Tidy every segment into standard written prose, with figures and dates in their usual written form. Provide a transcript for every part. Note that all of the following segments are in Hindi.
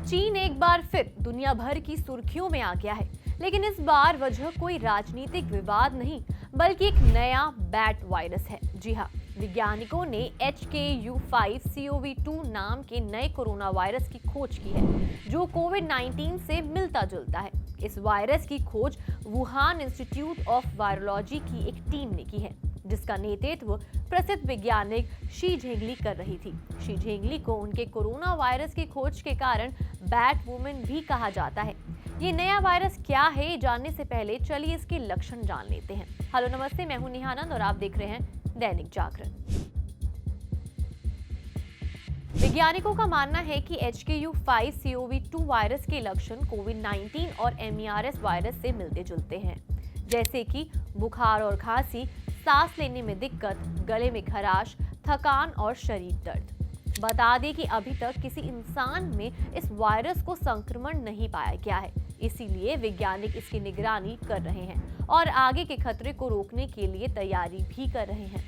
चीन एक बार फिर दुनिया भर की सुर्खियों में आ गया है, लेकिन इस बार वजह कोई राजनीतिक विवाद नहीं बल्कि एक नया बैट वायरस है। जी हाँ, वैज्ञानिकों ने HKU5CoV2 नाम के नए कोरोना वायरस की खोज की है, जो कोविड-19 से मिलता जुलता है। इस वायरस की खोज वुहान इंस्टीट्यूट ऑफ वायरोलॉजी की एक टीम ने की है, जिसका नेतृत्व प्रसिद्ध वैज्ञानिक शी झेंगली कर रही थी। शी झेंगली को उनके कोरोना वायरस की खोज के कारण बैट वुमन भी कहा जाता है। ये नया वायरस क्या है, ये जानने से पहले चलिए इसके लक्षण जान लेते हैं। हेलो नमस्ते, मैं हूं निहानंद और आप देख रहे हैं दैनिक जागरण। वैज्ञानिकों का मानना है कि HKU5CoV2 वायरस के लक्षण कोविड-19 और MERS वायरस से मिलते जुलते हैं, जैसे कि बुखार और खांसी, सांस लेने में दिक्कत, गले में खराश, थकान और शरीर दर्द। बता दें कि अभी तक किसी इंसान में इस वायरस को संक्रमण नहीं पाया गया है, इसीलिए वैज्ञानिक इसकी निगरानी कर रहे हैं और आगे के खतरे को रोकने के लिए तैयारी भी कर रहे हैं।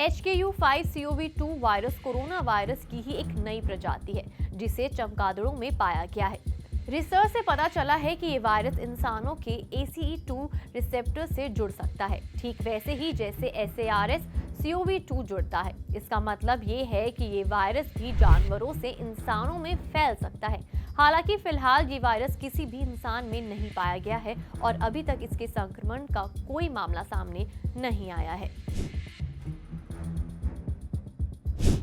HKU5CoV2 वायरस कोरोना वायरस की ही एक नई प्रजाति है, जिसे चमगादड़ों में पाया गया है। रिसर्च से पता चला है कि ये वायरस इंसानों के ACE2 रिसेप्टर से जुड़ सकता है, ठीक वैसे ही जैसे SARS-CoV2 जुड़ता है। इसका मतलब ये है कि ये वायरस भी जानवरों से इंसानों में फैल सकता है। हालांकि फिलहाल ये वायरस किसी भी इंसान में नहीं पाया गया है और अभी तक इसके संक्रमण का कोई मामला सामने नहीं आया है।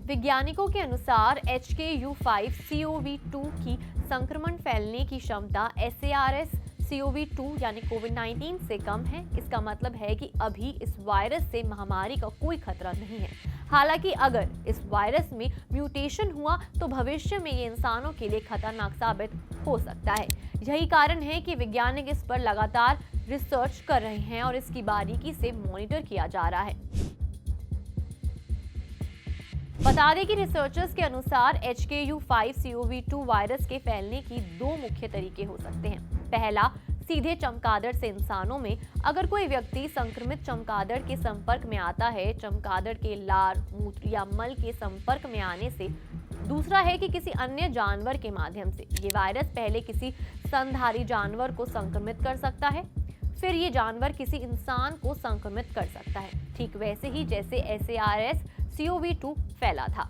वैज्ञानिकों के अनुसार HKU5CoV2 की संक्रमण फैलने की क्षमता SARS-CoV2 यानी कोविड-19 से कम है। इसका मतलब है कि अभी इस वायरस से महामारी का कोई खतरा नहीं है। हालांकि अगर इस वायरस में म्यूटेशन हुआ तो भविष्य में ये इंसानों के लिए खतरनाक साबित हो सकता है। यही कारण है कि वैज्ञानिक इस पर लगातार रिसर्च कर रहे हैं और इसकी बारीकी से मॉनिटर किया जा रहा है। बता दें कि रिसर्चर्स के अनुसार HKU5CoV2 वायरस के फैलने की दो मुख्य तरीके हो सकते हैं। पहला, सीधे चमगादड़ से इंसानों में। अगर कोई व्यक्ति संक्रमित चमगादड़ के संपर्क में आता है, चमगादड़ के लार, मूत्र या मल के संपर्क में आने से। दूसरा है कि किसी अन्य जानवर के माध्यम से। ये वायरस पहले किसी स्तनधारी जानवर को संक्रमित कर सकता है, फिर ये जानवर किसी इंसान को संक्रमित कर सकता है, ठीक वैसे ही जैसे SARS-CoV2 फैला था।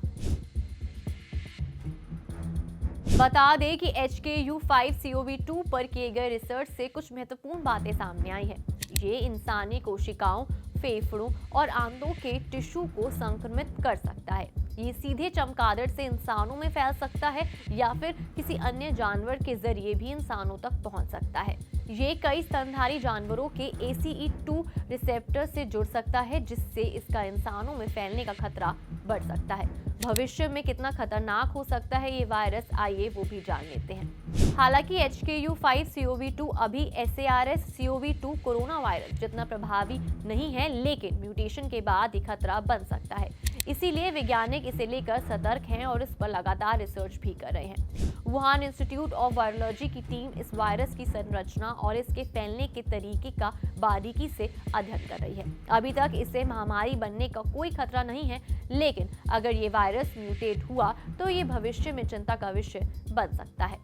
बता दें कि HKU5CoV2 पर किए गए रिसर्च से कुछ महत्वपूर्ण बातें सामने आई है। ये इंसानी कोशिकाओं, फेफड़ों और आंतों के टिश्यू को संक्रमित कर सकता है। ये सीधे चमगादड़ से इंसानों में फैल सकता है या फिर किसी अन्य जानवर के जरिए भी इंसानों तक पहुंच सकता है। ये कई स्तनधारी जानवरों के ACE2 रिसेप्टर से जुड़ सकता है, जिससे इसका इंसानों में फैलने का खतरा बढ़ सकता है। भविष्य में कितना खतरनाक हो सकता है ये वायरस, आइए वो भी जान लेते हैं। हालांकि HKU5CoV2 अभी SARS-CoV2 कोरोना वायरस जितना प्रभावी नहीं है, लेकिन म्यूटेशन के बाद ये खतरा बन सकता है। इसीलिए वैज्ञानिक इसे लेकर सतर्क हैं और इस पर लगातार रिसर्च भी कर रहे हैं। वुहान इंस्टीट्यूट ऑफ वायरोलॉजी की टीम इस वायरस की संरचना और इसके फैलने के तरीके का बारीकी से अध्ययन कर रही है। अभी तक इससे महामारी बनने का कोई खतरा नहीं है, लेकिन अगर ये वायरस म्यूटेट हुआ तो ये भविष्य में चिंता का विषय बन सकता है।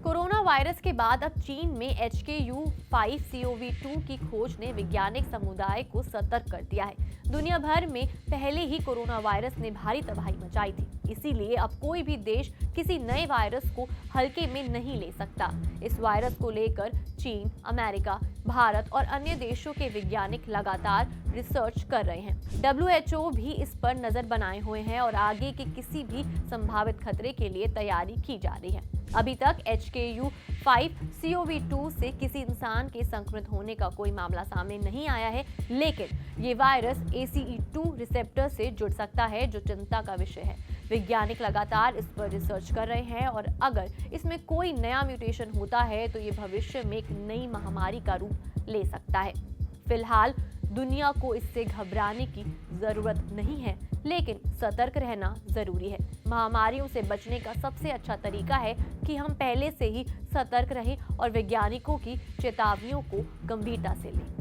कोरोना वायरस के बाद अब चीन में HKU5CoV2 की खोज ने वैज्ञानिक समुदाय को सतर्क कर दिया है। दुनिया भर में पहले ही कोरोना वायरस ने भारी तबाही मचाई थी, इसीलिए अब कोई भी देश किसी नए वायरस को हल्के में नहीं ले सकता। इस वायरस को लेकर चीन, अमेरिका, भारत और अन्य देशों के वैज्ञानिक लगातार रिसर्च कर रहे हैं। WHO भी इस पर नजर बनाए हुए हैं और आगे के किसी भी संभावित खतरे के लिए तैयारी की जा रही है। अभी तक HKU5CoV2 से किसी इंसान के संक्रमित होने का कोई मामला सामने नहीं आया है, लेकिन ये वायरस ACE2 रिसेप्टर से जुड़ सकता है, जो चिंता का विषय है। वैज्ञानिक लगातार इस पर रिसर्च कर रहे हैं और अगर इसमें कोई नया म्यूटेशन होता है तो ये भविष्य में एक नई महामारी का रूप ले सकता है। फिलहाल दुनिया को इससे घबराने की जरूरत नहीं है, लेकिन सतर्क रहना जरूरी है। महामारियों से बचने का सबसे अच्छा तरीका है कि हम पहले से ही सतर्क रहें और वैज्ञानिकों की चेतावनियों को गंभीरता से लें।